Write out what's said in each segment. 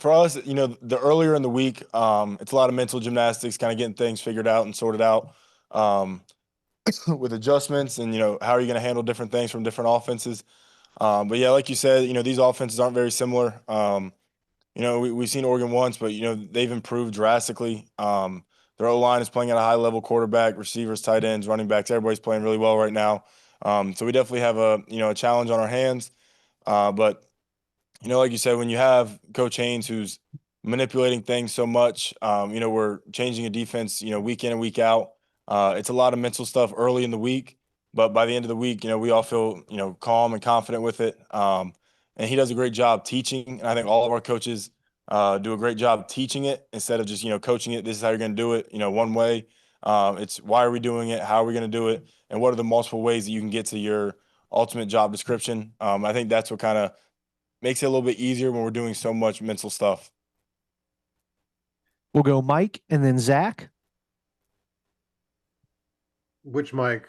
for us, the earlier in the week, it's a lot of mental gymnastics, kind of getting things figured out and sorted out um, with adjustments and, how are you going to handle different things from different offenses. But yeah, like you said, these offenses aren't very similar. We've seen Oregon once, but, they've improved drastically. Their O-line is playing at a high level, quarterback, receivers, tight ends, running backs. Everybody's playing really well right now. So we definitely have a challenge on our hands. But like you said, when you have Coach Haynes who's manipulating things so much, we're changing a defense, week in and week out. It's a lot of mental stuff early in the week, but by the end of the week, we all feel, calm and confident with it. And he does a great job teaching. And I think all of our coaches do a great job teaching it instead of just, coaching it. This is how you're going to do it, one way. It's why are we doing it? How are we going to do it? And what are the multiple ways that you can get to your ultimate job description? I think that's what kind of makes it a little bit easier when we're doing so much mental stuff. We'll go Mike and then Zach. Which Mike?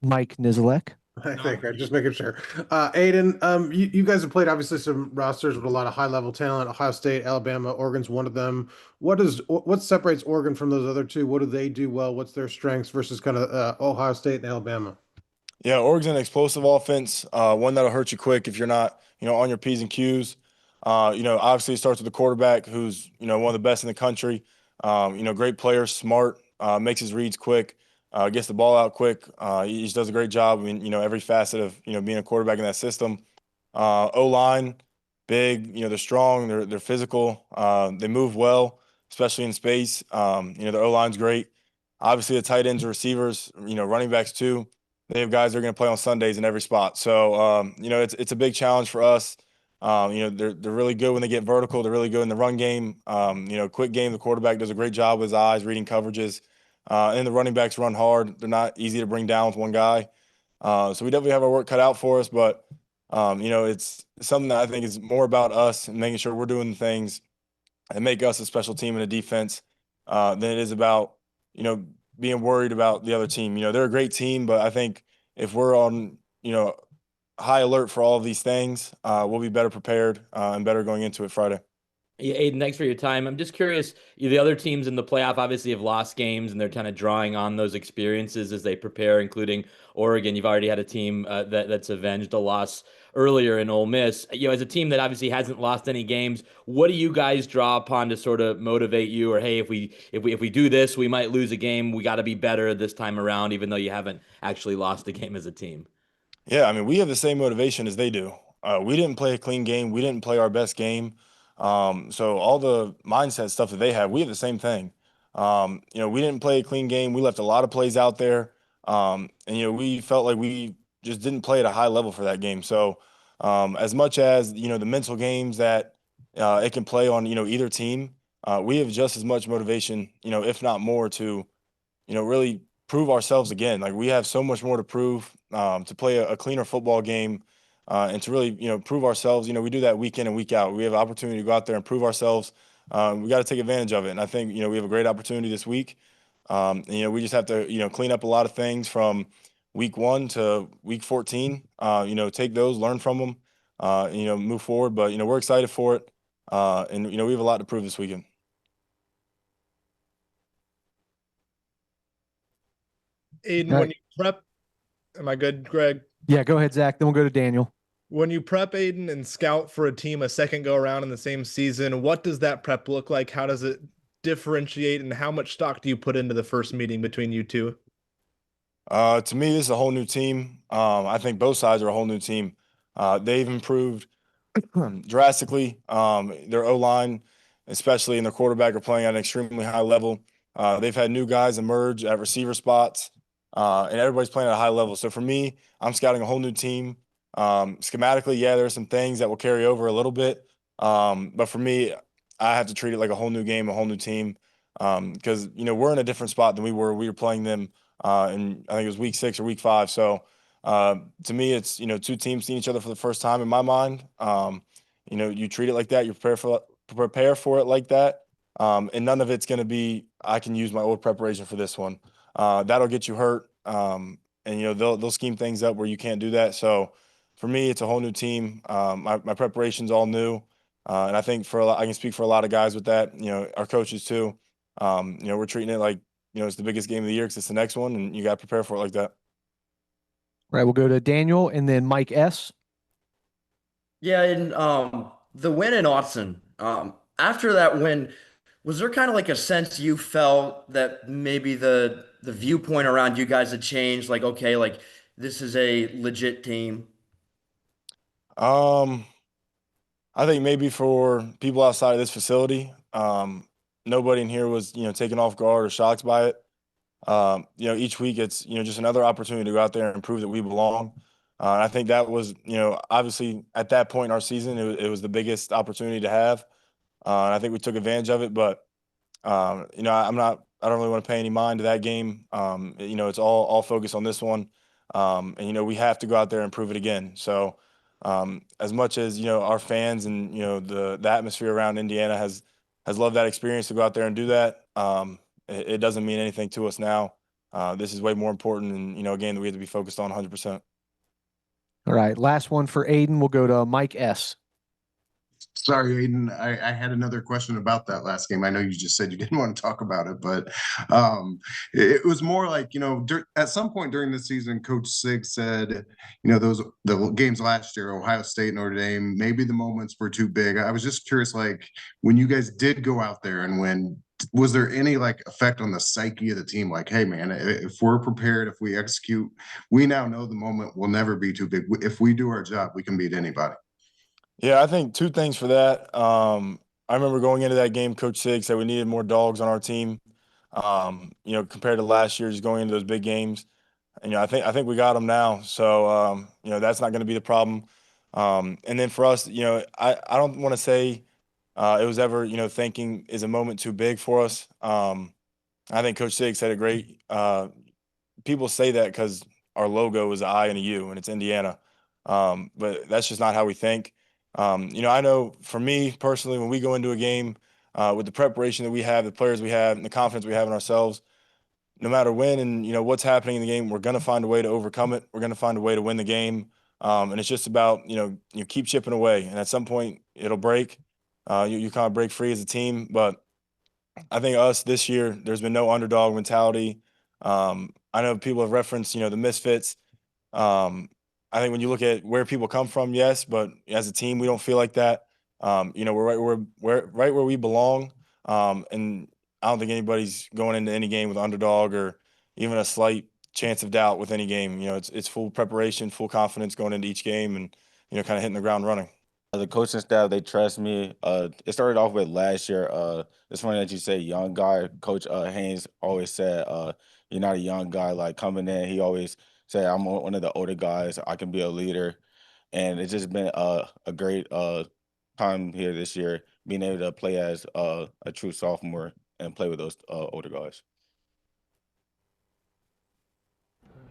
Mike Nizelek. I think I'm just making sure. Aiden, you guys have played obviously some rosters with a lot of high level talent. Ohio State, Alabama, Oregon's one of them. What separates Oregon from those other two? What do they do well? What's their strengths versus kind of Ohio State and Alabama? Yeah, Oregon's an explosive offense, one that'll hurt you quick if you're not, on your P's and Q's. Obviously it starts with the quarterback who's, one of the best in the country. Great player, smart, makes his reads quick, gets the ball out quick. He just does a great job. I mean, every facet of, being a quarterback in that system. O-line, big, they're strong, they're physical, they move well, especially in space. Their O-line's great. Obviously the tight ends and receivers, running backs too. They have guys that are going to play on Sundays in every spot. So, it's a big challenge for us. They're really good when they get vertical. They're really good in the run game. Quick game. The quarterback does a great job with his eyes, reading coverages. And the running backs run hard. They're not easy to bring down with one guy. So we definitely have our work cut out for us. But, it's something that I think is more about us and making sure we're doing the things that make us a special team in a defense than it is about, being worried about the other team. They're a great team, but I think if we're on, high alert for all of these things, we'll be better prepared and better going into it Friday. Yeah, Aiden, thanks for your time. I'm just curious, the other teams in the playoff obviously have lost games and they're kind of drawing on those experiences as they prepare, including Oregon. You've already had a team that's avenged a loss earlier in Ole Miss. As a team that obviously hasn't lost any games, what do you guys draw upon to sort of motivate you? Or hey, if we do this, we might lose a game. We got to be better this time around, even though you haven't actually lost a game as a team. Yeah, I mean, we have the same motivation as they do. We didn't play a clean game. We didn't play our best game. So all the mindset stuff that they have, we have the same thing. We didn't play a clean game. We left a lot of plays out there. And we felt like we just didn't play at a high level for that game. So as much as, the mental games that it can play on, either team, we have just as much motivation, if not more to, really prove ourselves again. Like we have so much more to prove, to play a cleaner football game, and to really, prove ourselves. We do that week in and week out. We have an opportunity to go out there and prove ourselves. We got to take advantage of it. And I think, we have a great opportunity this week. And, we just have to, clean up a lot of things from week 1 to week 14. Take those, learn from them, move forward. But, we're excited for it. And, we have a lot to prove this weekend. Aiden, Right. when you prep, am I good, Greg? Yeah, go ahead, Zach. Then we'll go to Daniel. When you prep, Aiden, and scout for a team a second go around in the same season, what does that prep look like? How does it differentiate, and how much stock do you put into the first meeting between you two? To me, this is a whole new team. I think both sides are a whole new team. They've improved drastically. Their O-line, especially in their quarterback, are playing at an extremely high level. They've had new guys emerge at receiver spots, and everybody's playing at a high level. So for me, I'm scouting a whole new team. Schematically, yeah, there are some things that will carry over a little bit. But for me, I have to treat it like a whole new game, a whole new team. Because, we're in a different spot than we were. We were playing them in, I think it was week 6 or week 5. So to me, it's, two teams seeing each other for the first time in my mind. You treat it like that. You prepare for it like that. And none of it's going to be, I can use my old preparation for this one. That'll get you hurt. And, they'll scheme things up where you can't do that. So for me, it's a whole new team. My preparation's all new. And I think I can speak for a lot of guys with that. Our coaches too. We're treating it like it's the biggest game of the year because it's the next one, and you got to prepare for it like that. All right, we'll go to Daniel and then Mike S. Yeah, and the win in Austin, after that win, was there kind of like a sense you felt that maybe the viewpoint around you guys had changed? Like, okay, like this is a legit team. Um, I think maybe for people outside of this facility, nobody in here was taken off guard or shocked by it. Each week it's just another opportunity to go out there and prove that we belong. And I think that was obviously at that point in our season it was the biggest opportunity to have, and I think we took advantage of it. But I don't really want to pay any mind to that game. It's all focused on this one, and we have to go out there and prove it again. So as much as our fans and the atmosphere around Indiana has loved that experience to go out there and do that. It doesn't mean anything to us now. This is way more important, and a game that we have to be focused on 100%. All right, last one for Aiden. We'll go to Mike S. Sorry, Aiden. I had another question about that last game. I know you just said you didn't want to talk about it, but it was more like, at some point during the season, Coach Sig said, the games last year, Ohio State, Notre Dame, maybe the moments were too big. I was just curious, like when you guys did go out there and win, was there any like effect on the psyche of the team? Like, hey man, if we're prepared, if we execute, we now know the moment will never be too big. If we do our job, we can beat anybody. Yeah, I think two things for that. I remember going into that game, Coach Sig said we needed more dogs on our team. Compared to last year, just going into those big games. And, I think we got them now. So that's not going to be the problem. And then for us, I don't want to say it was ever thinking is a moment too big for us. I think Coach Sig said it great. People say that because our logo is an I and a U, and it's Indiana. But that's just not how we think. I know for me personally, when we go into a game with the preparation that we have, the players we have, and the confidence we have in ourselves, no matter when and what's happening in the game, we're going to find a way to overcome it. We're going to find a way to win the game, and it's just about you keep chipping away, and at some point it'll break. You kind of break free as a team, but I think us this year, there's been no underdog mentality. I know people have referenced the misfits. I think when you look at where people come from, yes, but as a team, we don't feel like that. We're right where we belong, and I don't think anybody's going into any game with underdog or even a slight chance of doubt with any game. It's full preparation, full confidence going into each game, and kind of hitting the ground running. The coaching staff, they trust me. It started off with last year. It's funny that you say young guy. Coach Haynes always said, "You're not a young guy." Like coming in, he always said, "I'm one of the older guys. I can be a leader," and it's just been a great time here this year, being able to play as a true sophomore and play with those older guys.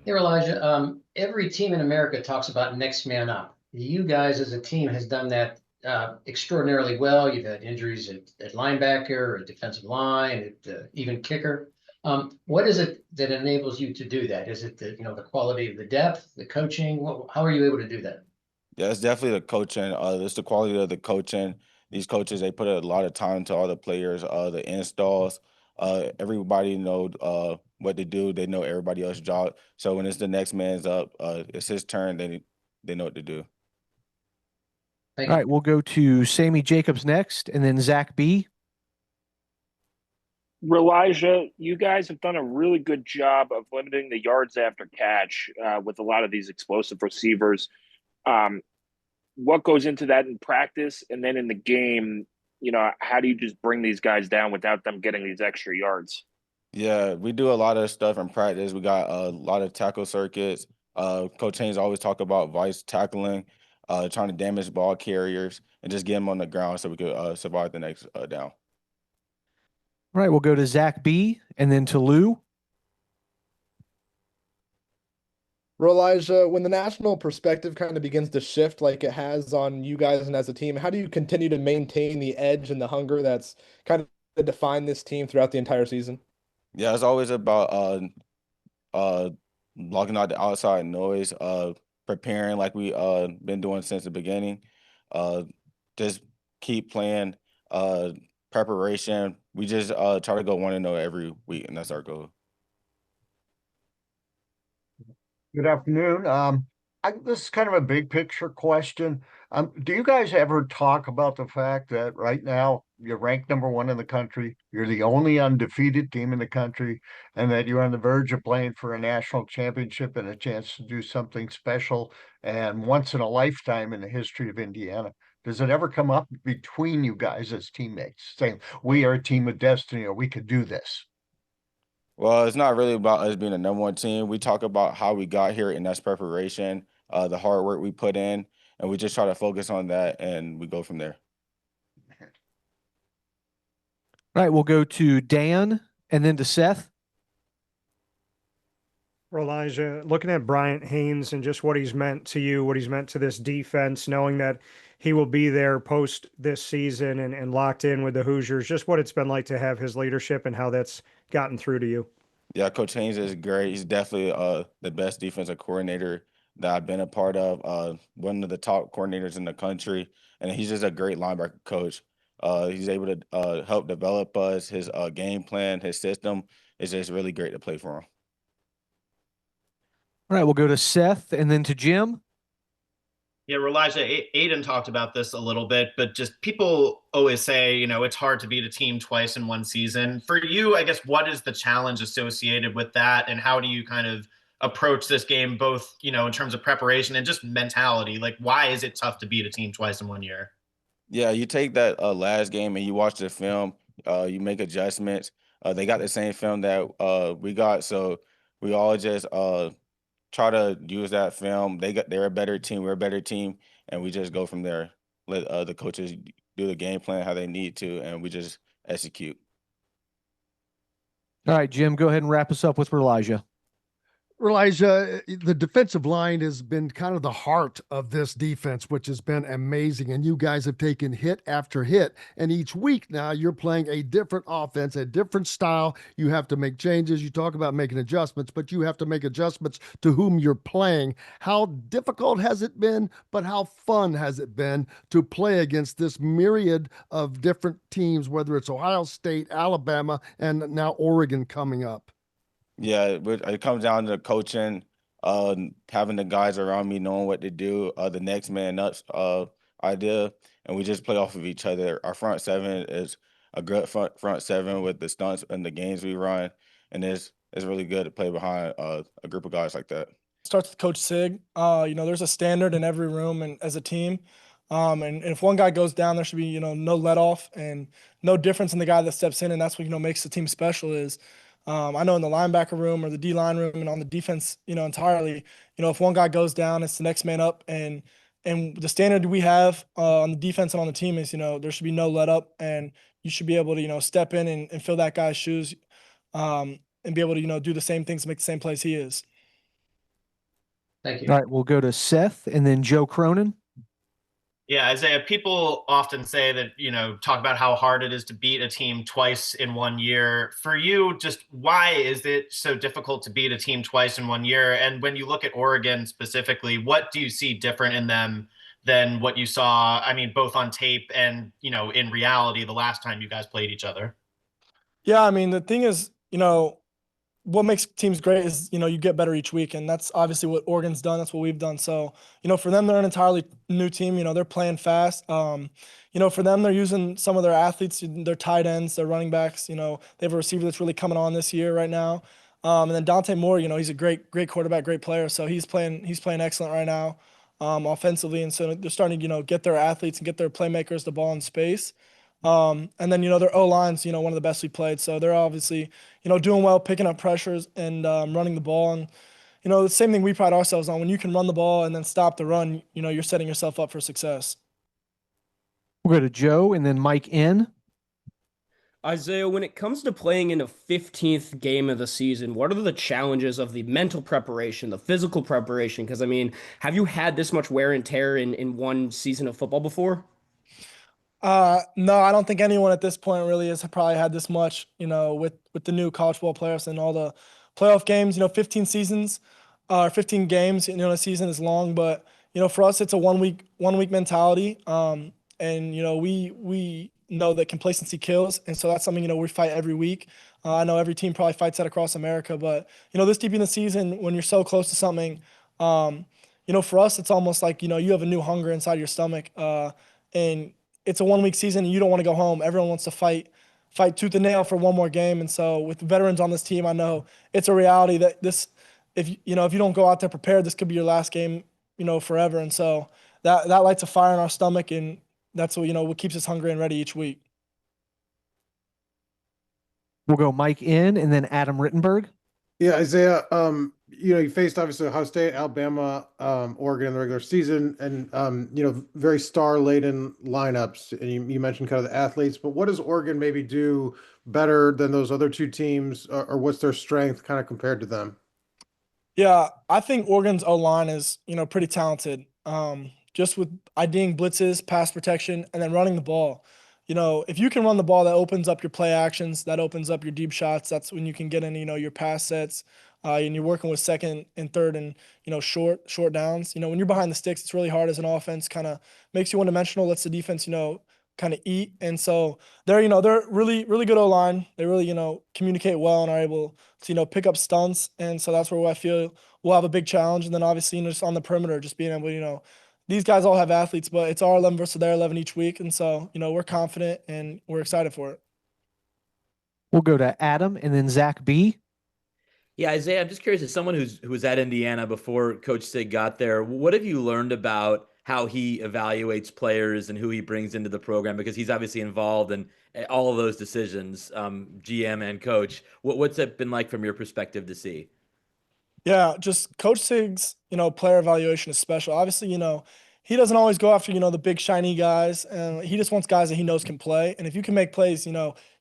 Here, Elijah, every team in America talks about next man up. You guys as a team has done that extraordinarily well. You've had injuries at linebacker, at defensive line, at even kicker. What is it that enables you to do that? Is it the quality of the depth, the coaching? How are you able to do that? Yeah, it's definitely the coaching. It's the quality of the coaching. These coaches, they put a lot of time to all the players, the installs. Everybody know what to do. They know everybody else's job. So when it's the next man's up, it's his turn. They know what to do. All right, we'll go to Sammy Jacobs next, and then Zach B. Elijah, you guys have done a really good job of limiting the yards after catch with a lot of these explosive receivers. What goes into that in practice, and then in the game, how do you just bring these guys down without them getting these extra yards? Yeah, we do a lot of stuff in practice. We got a lot of tackle circuits. Coach Haynes always talk about vice tackling, trying to damage ball carriers and just get them on the ground so we could survive the next down. All right, we'll go to Zach B. and then to Lou. Elijah, when the national perspective kind of begins to shift like it has on you guys and as a team, how do you continue to maintain the edge and the hunger that's kind of defined this team throughout the entire season? Yeah, it's always about blocking out the outside noise, preparing like we been doing since the beginning. Just keep playing, preparation. We just try to go 1-0 every week, and that's our goal. Good afternoon. This is kind of a big picture question. Do you guys ever talk about the fact that right now you're ranked #1 in the country, you're the only undefeated team in the country, and that you're on the verge of playing for a national championship and a chance to do something special and once in a lifetime in the history of Indiana? Does it ever come up between you guys as teammates saying, we are a team of destiny or we could do this? Well, it's not really about us being a #1 team. We talk about how we got here, and that's preparation, the hard work we put in, and we just try to focus on that, and we go from there. All right, we'll go to Dan and then to Seth. Elijah, looking at Bryant Haynes and just what he's meant to you, what he's meant to this defense, knowing that he will be there post this season and locked in with the Hoosiers, just what it's been like to have his leadership and how that's gotten through to you. Yeah, Coach Haynes is great. He's definitely the best defensive coordinator that I've been a part of. One of the top coordinators in the country, and he's just a great linebacker coach. He's able to help develop us. His game plan, his system is just really great to play for him. All right, we'll go to Seth and then to Jim. Yeah, Elijah, Aiden talked about this a little bit, but just people always say, it's hard to beat a team twice in one season. For you, I guess, what is the challenge associated with that? And how do you kind of approach this game, both, in terms of preparation and just mentality? Like, why is it tough to beat a team twice in 1 year? Yeah, you take that last game and you watch the film, you make adjustments. They got the same film that we got, so we all just try to use that film. They're a better team, we're a better team, and we just go from there. Let the coaches do the game plan how they need to, and we just execute. All right, Jim, go ahead and wrap us up with Elijah. Elijah, the defensive line has been kind of the heart of this defense, which has been amazing. And you guys have taken hit after hit. And each week now you're playing a different offense, a different style. You have to make changes. You talk about making adjustments, but you have to make adjustments to whom you're playing. How difficult has it been, but how fun has it been to play against this myriad of different teams, whether it's Ohio State, Alabama, and now Oregon coming up? Yeah, it comes down to coaching, having the guys around me knowing what to do, the next man up idea, and we just play off of each other. Our front seven is a good front seven with the stunts and the games we run, and it's really good to play behind a group of guys like that. Starts with Coach Sig. There's a standard in every room and as a team. And if one guy goes down, there should be, no let off and no difference in the guy that steps in, and that's what, makes the team special is. I know in the linebacker room or the D-line room and on the defense, entirely, if one guy goes down, it's the next man up. And the standard we have on the defense and on the team is, there should be no let up, and you should be able to, step in and fill that guy's shoes and be able to, do the same things, make the same plays he is. Thank you. All right, we'll go to Seth and then Joe Cronin. Yeah, Isaiah, people often say that, talk about how hard it is to beat a team twice in 1 year. For you, just why is it so difficult to beat a team twice in 1 year? And when you look at Oregon specifically, what do you see different in them than what you saw, both on tape and, in reality the last time you guys played each other? Yeah, the thing is, what makes teams great is, you get better each week, and that's obviously what Oregon's done. That's what we've done. So, for them, they're an entirely new team. They're playing fast. For them, they're using some of their athletes, their tight ends, their running backs. They have a receiver that's really coming on this year right now. And then Dante Moore, he's a great quarterback, great player. So he's playing excellent right now, offensively. And so they're starting to, get their athletes and get their playmakers the ball in space. And then, their O-line's, one of the best we played. So they're obviously, doing well, picking up pressures and running the ball. And, the same thing we pride ourselves on. When you can run the ball and then stop the run, you're setting yourself up for success. We'll go to Joe and then Mike N. Isaiah, when it comes to playing in a 15th game of the season, what are the challenges of the mental preparation, the physical preparation? Because, have you had this much wear and tear in one season of football before? No, I don't think anyone at this point really has probably had this much, with the new college football playoffs and all the playoff games. 15 seasons, 15 games. A season is long, but for us, it's a one week mentality. And we know that complacency kills, and so that's something we fight every week. I know every team probably fights that across America, but this deep in the season, when you're so close to something, for us, it's almost like you have a new hunger inside your stomach, and it's a 1 week season, and you don't want to go home. Everyone wants to fight tooth and nail for one more game, and so with veterans on this team, I know it's a reality that if you don't go out there prepared, this could be your last game, forever, and so that lights a fire in our stomach, and that's what keeps us hungry and ready each week. We'll go Mike in and then Adam Rittenberg. Yeah, Isaiah, you faced obviously Ohio State, Alabama, Oregon in the regular season, and very star-laden lineups. And you mentioned kind of the athletes, but what does Oregon maybe do better than those other two teams, or what's their strength kind of compared to them? Yeah, I think Oregon's O-line is, pretty talented. Just with IDing blitzes, pass protection, and then running the ball. If you can run the ball, that opens up your play actions, that opens up your deep shots. That's when you can get in, your pass sets, and you're working with second and third and, short downs. When you're behind the sticks, it's really hard as an offense, kind of makes you one-dimensional, lets the defense, kind of eat. And so they're really, really good O-line. They really, communicate well and are able to, pick up stunts. And so that's where I feel we'll have a big challenge. And then obviously, just on the perimeter, just being able to, these guys all have athletes, but it's our 11 versus their 11 each week. And so, we're confident and we're excited for it. We'll go to Adam and then Zach B. Yeah, Isaiah, I'm just curious, as someone who was at Indiana before Coach Sig got there, what have you learned about how he evaluates players and who he brings into the program? Because he's obviously involved in all of those decisions, GM and coach. What's it been like from your perspective to see? Yeah, just Coach Sig's, player evaluation is special. Obviously, he doesn't always go after, the big shiny guys, and he just wants guys that he knows can play. And if you can make plays,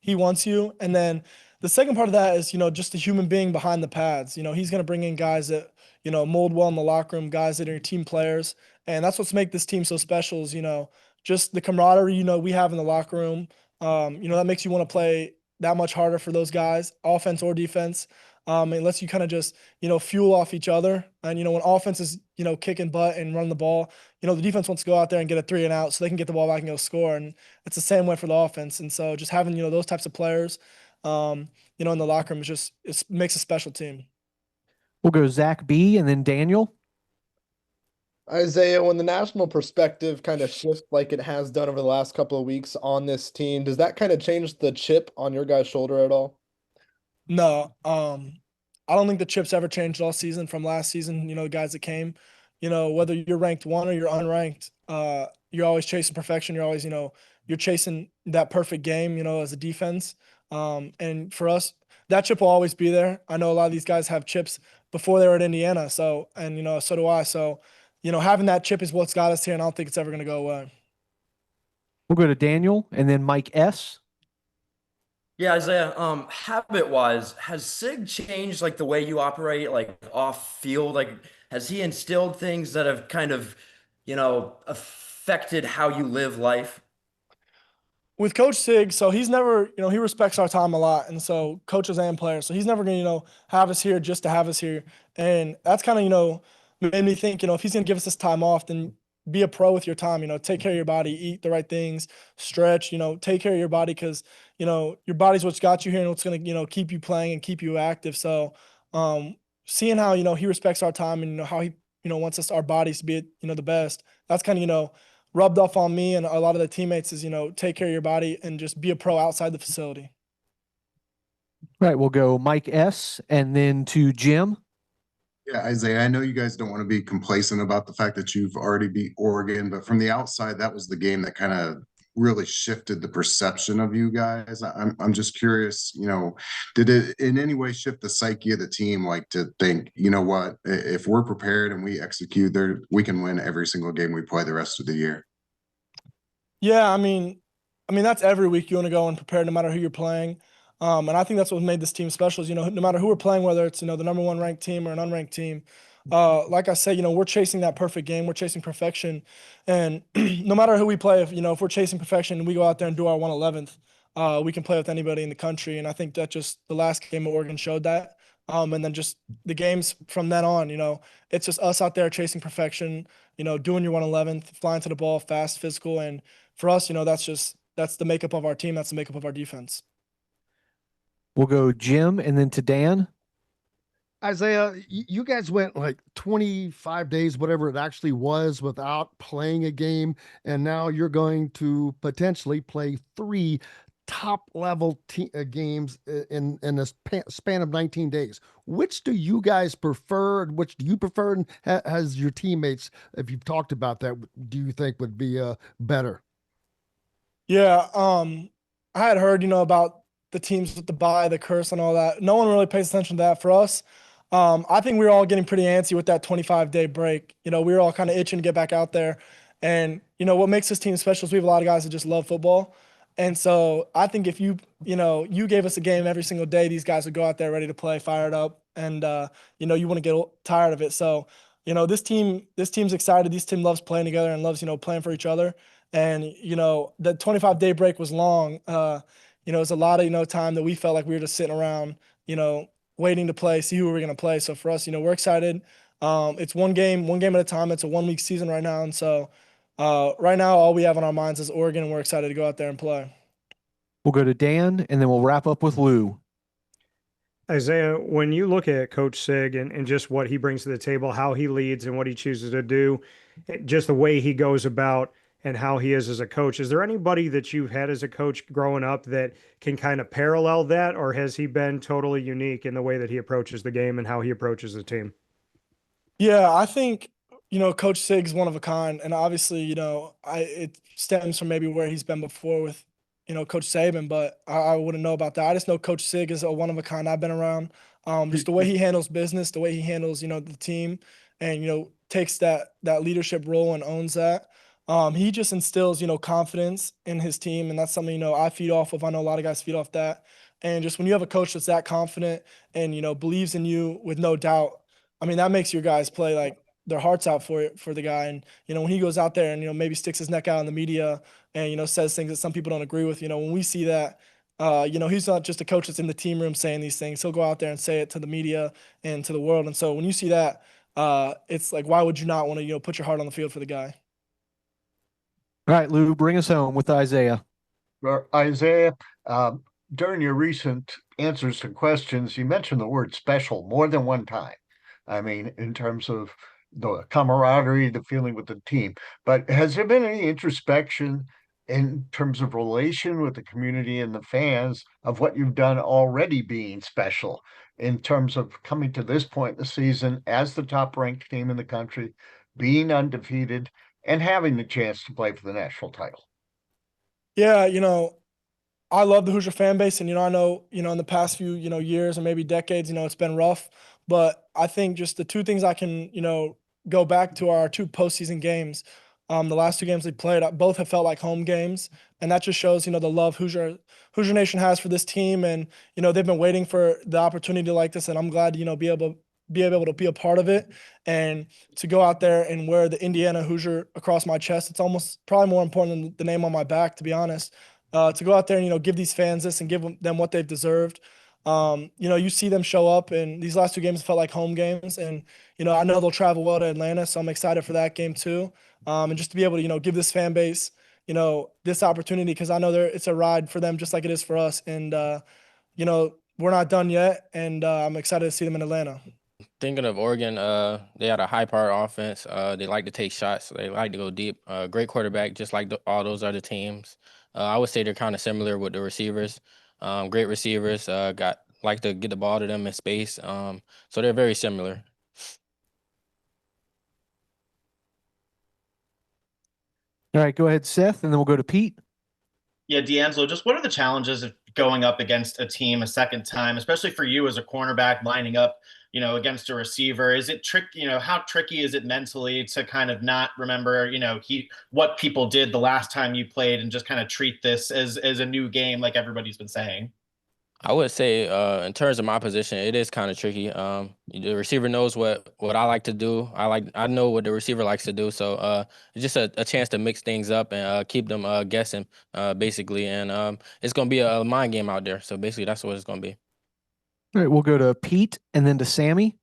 he wants you. And then the second part of that is, just the human being behind the pads. He's going to bring in guys that, mold well in the locker room, guys that are team players. And that's what's make this team so special is, just the camaraderie, we have in the locker room. That makes you want to play that much harder for those guys, offense or defense. It lets you kind of just, fuel off each other. And, when offense is, kicking butt and running the ball, the defense wants to go out there and get a 3 and out so they can get the ball back and go score. And it's the same way for the offense. And so just having, those types of players, in the locker room it makes a special team. We'll go Zach B and then Daniel. Isaiah, when the national perspective kind of shifts like it has done over the last couple of weeks on this team, does that kind of change the chip on your guys' shoulder at all? No, I don't think the chips ever changed all season from last season. Guys that came, whether you're ranked 1 or you're unranked, you're always chasing perfection. You're always, you're chasing that perfect game, as a defense. And for us, that chip will always be there. I know a lot of these guys have chips before they were at Indiana. So, and, so do I. So, having that chip is what's got us here, and I don't think it's ever going to go away. We'll go to Daniel and then Mike S. Yeah, Isaiah, habit-wise, has Sig changed like the way you operate, like off field? Like, has he instilled things that have kind of, affected how you live life? With Coach Sig, so he's never, he respects our time a lot. And so coaches and players, so he's never going to, have us here just to have us here. And that's kind of, made me think, if he's going to give us this time off, then be a pro with your time, take care of your body, eat the right things, stretch, take care of your body because, your body's what's got you here and what's going to, keep you playing and keep you active. So seeing how, he respects our time and, how he, wants our bodies to be, the best, that's kind of, rubbed off on me and a lot of the teammates is, take care of your body and just be a pro outside the facility. Right. We'll go Mike S and then to Jim. Yeah, Isaiah, I know you guys don't want to be complacent about the fact that you've already beat Oregon, but from the outside, that was the game that kind of really shifted the perception of you guys. I'm just curious, did it in any way shift the psyche of the team, like to think, what, if we're prepared and we execute there, we can win every single game we play the rest of the year? Yeah, I mean that's every week you want to go and prepare no matter who you're playing. And I think that's what made this team special is, no matter who we're playing, whether it's, the number 1 ranked team or an unranked team, like I said, we're chasing that perfect game. We're chasing perfection. And no matter who we play, if we're chasing perfection and we go out there and do our 111th, we can play with anybody in the country. And I think that just the last game of Oregon showed that. And then just the games from then on, it's just us out there chasing perfection, doing your 111th, flying to the ball, fast, physical. And for us, that's the makeup of our team. That's the makeup of our defense. We'll go Jim and then to Dan. Isaiah, you guys went like 25 days, whatever it actually was, without playing a game. And now you're going to potentially play 3 top level games in a span of 19 days. Which do you guys prefer? Which do you prefer? And has your teammates, if you've talked about that, do you think would be better? Yeah. I had heard, about the teams with the bye, the curse and all that. No one really pays attention to that for us. I think we were all getting pretty antsy with that 25-day break. We were all kind of itching to get back out there. And, what makes this team special is we have a lot of guys that just love football. And so I think if you gave us a game every single day, these guys would go out there ready to play, fired up, and you wouldn't get tired of it. So, this team's excited. This team loves playing together and loves, playing for each other. And, the 25-day break was long. It was a lot of, time that we felt like we were just sitting around, waiting to play, see who we're going to play. So for us, we're excited. It's one game at a time. It's a 1-week season right now. And so right now, all we have on our minds is Oregon, and we're excited to go out there and play. We'll go to Dan, and then we'll wrap up with Lou. Isaiah, when you look at Coach Sig and just what he brings to the table, how he leads and what he chooses to do, just the way he goes about and how he is as a coach, is there anybody that you've had as a coach growing up that can kind of parallel that, or has he been totally unique in the way that he approaches the game and how he approaches the team? Yeah, I think, Coach Sig's one of a kind. And obviously, it stems from maybe where he's been before with, Coach Saban, but I wouldn't know about that. I just know Coach Sig is a one of a kind I've been around. Just the way he handles business, the way he handles, the team and, takes that leadership role and owns that. He just instills, confidence in his team. And that's something, I feed off of. I know a lot of guys feed off that. And just when you have a coach that's that confident and, believes in you with no doubt, I mean, that makes your guys play like their hearts out for the guy. And, when he goes out there and, maybe sticks his neck out in the media and, says things that some people don't agree with, when we see that, he's not just a coach that's in the team room saying these things. He'll go out there and say it to the media and to the world. And so when you see that, it's like, why would you not want to, put your heart on the field for the guy? All right, Lou, bring us home with Isaiah. Isaiah, during your recent answers to questions, you mentioned the word special more than one time. I mean, in terms of the camaraderie, the feeling with the team. But has there been any introspection in terms of relation with the community and the fans of what you've done already being special in terms of coming to this point in the season as the top ranked team in the country, being undefeated, and having the chance to play for the national title? Yeah, I love the Hoosier fan base, and I know in the past few years and maybe decades, it's been rough, but I think just the two things I can go back to are our 2 postseason games. The last 2 games we played, both have felt like home games, and that just shows the love Hoosier Nation has for this team, and they've been waiting for the opportunity like this, and I'm glad to be able to be a part of it, and to go out there and wear the Indiana Hoosier across my chest. It's almost probably more important than the name on my back, to be honest. To go out there and give these fans this and give them what they've deserved. You see them show up, and these last 2 games felt like home games, and I know they'll travel well to Atlanta, so I'm excited for that game too. And just to be able to give this fan base this opportunity, because I know it's a ride for them just like it is for us, and we're not done yet, and I'm excited to see them in Atlanta. Thinking of Oregon, they had a high-powered offense. They like to take shots. They like to go deep. Great quarterback, just like all those other teams. I would say they're kind of similar with the receivers. Great receivers. Got like to get the ball to them in space. So they're very similar. All right, go ahead, Seth, and then we'll go to Pete. Yeah, D'Angelo, just what are the challenges of going up against a team a second time, especially for you as a cornerback lining up, against a receiver? Is it how tricky is it mentally to kind of not remember, what people did the last time you played and just kind of treat this as a new game like everybody's been saying? I would say, in terms of my position, it is kind of tricky. The receiver knows what I like to do. I know what the receiver likes to do. So it's just a chance to mix things up and keep them guessing, basically. And it's gonna be a mind game out there. So basically, that's what it's gonna be. All right, we'll go to Pete and then to Sammy.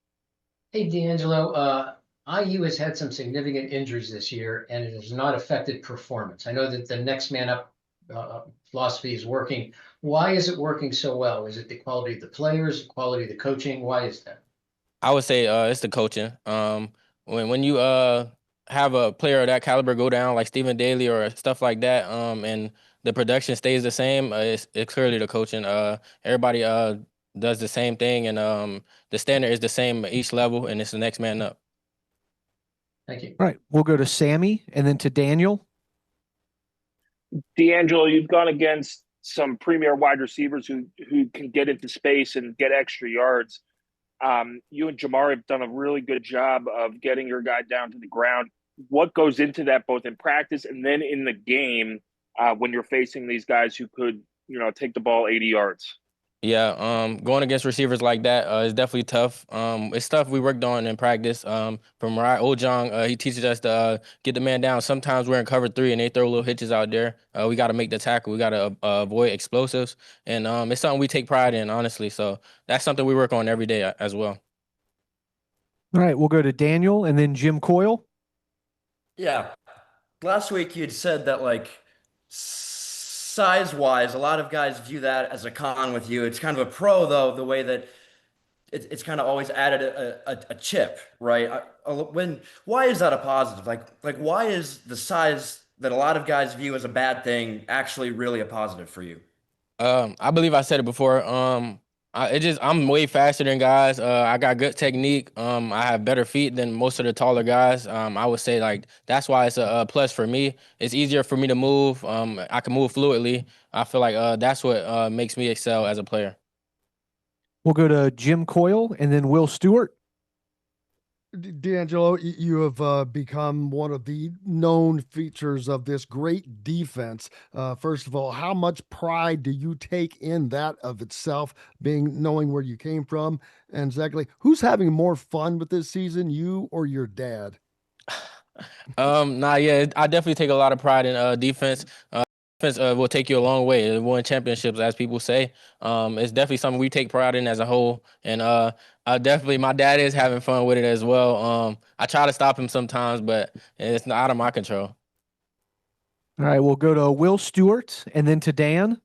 Hey, D'Angelo, IU has had some significant injuries this year, and it has not affected performance. I know that the next man up philosophy is working. Why is it working so well? Is it the quality of the players, the quality of the coaching? Why is that? I would say it's the coaching. When you have a player of that caliber go down like Stephen Daly or stuff like that, and the production stays the same, it's clearly the coaching. Everybody does the same thing, and the standard is the same at each level, and it's the next man up. Thank you. All right, we'll go to Sammy and then to Daniel. D'Angelo, you've gone against some premier wide receivers who can get into space and get extra yards. You and Jamar have done a really good job of getting your guy down to the ground. What goes into that, both in practice and then in the game, when you're facing these guys who could, take the ball 80 yards? Yeah, going against receivers like that is definitely tough. It's stuff we worked on in practice. From Mariah Ojong, he teaches us to get the man down. Sometimes we're in cover three and they throw little hitches out there. We got to make the tackle. We got to avoid explosives, and it's something we take pride in, honestly. So that's something we work on every day as well. All right, we'll go to Daniel and then Jim Coyle. Yeah. Last week you'd said that like size wise, a lot of guys view that as a con with you. It's kind of a pro though, the way that it's kind of always added a chip, right? Why is that a positive? Like why is the size that a lot of guys view as a bad thing actually really a positive for you? I believe I said it before. I'm way faster than guys. I got good technique. I have better feet than most of the taller guys. I would say like that's why it's a plus for me. It's easier for me to move. I can move fluidly. I feel like that's what makes me excel as a player. We'll go to Jim Coyle and then Will Stewart. D'Angelo, you have become one of the known features of this great defense. First of all, how much pride do you take in that of itself, being knowing where you came from? And secondly, who's having more fun with this season, you or your dad? Nah, yeah, I definitely take a lot of pride in defense. Defense will take you a long way. It won championships, as people say. It's definitely something we take pride in as a whole, and definitely my dad is having fun with it as well. I try to stop him sometimes, but it's not out of my control. All right, we'll go to Will Stewart and then to Dan.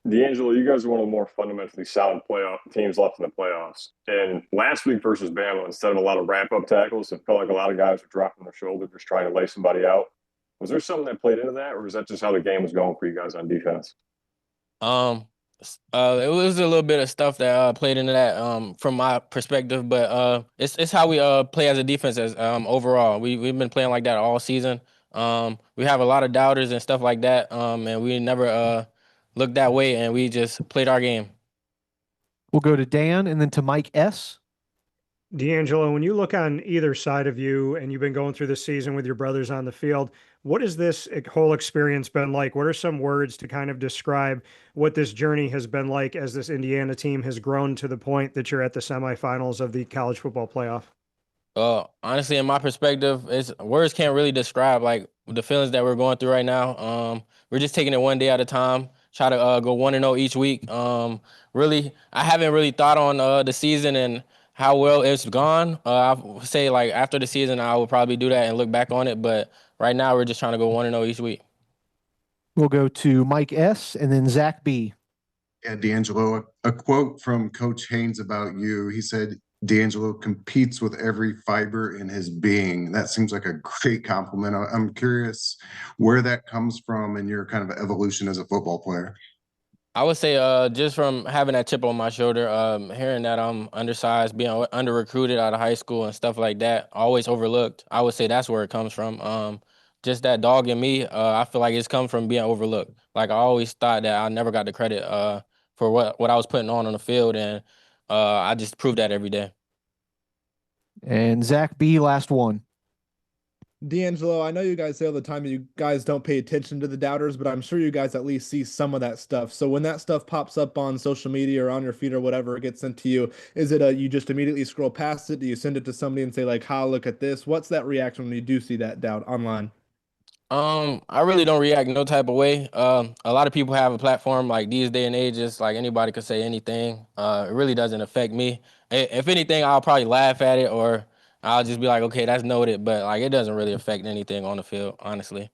D'Angelo, you guys are one of the more fundamentally sound playoff teams left in the playoffs. And last week versus Bama, instead of a lot of wrap-up tackles, it felt like a lot of guys were dropping their shoulder, just trying to lay somebody out. Was there something that played into that, or is that just how the game was going for you guys on defense? It was a little bit of stuff that played into that from my perspective, but it's how we play as a defense as overall. We've been playing like that all season. We have a lot of doubters and stuff like that, and we never looked that way, and we just played our game. We'll go to Dan and then to Mike S. D'Angelo, when you look on either side of you and you've been going through the season with your brothers on the field, what has this whole experience been like? What are some words to kind of describe what this journey has been like as this Indiana team has grown to the point that you're at the semifinals of the college football playoff? Honestly, in my perspective, it's words can't really describe like the feelings that we're going through right now. We're just taking it one day at a time. Try to go 1-0 each week. Really, I haven't really thought on the season and how well it's gone. I would say like after the season, I would probably do that and look back on it. But right now, we're just trying to go 1-0 each week. We'll go to Mike S. and then Zach B. Yeah, D'Angelo, a quote from Coach Haynes about you. He said, D'Angelo competes with every fiber in his being. That seems like a great compliment. I'm curious where that comes from in your kind of evolution as a football player. I would say just from having that chip on my shoulder, hearing that I'm undersized, being under recruited out of high school and stuff like that, always overlooked. I would say that's where it comes from. Just that dog in me, I feel like it's come from being overlooked. Like I always thought that I never got the credit for what I was putting on the field, and I just proved that every day. And Zach B, last one. D'Angelo, I know you guys say all the time that you guys don't pay attention to the doubters, but I'm sure you guys at least see some of that stuff. So when that stuff pops up on social media or on your feed or whatever it gets sent to you, is it you just immediately scroll past it? Do you send it to somebody and say like, "Ha, look at this"? What's that reaction when you do see that doubt online? I really don't react no type of way. A lot of people have a platform like these day and ages, like anybody could say anything. It really doesn't affect me. If anything, I'll probably laugh at it or I'll just be like, okay, that's noted. But like, it doesn't really affect anything on the field, honestly.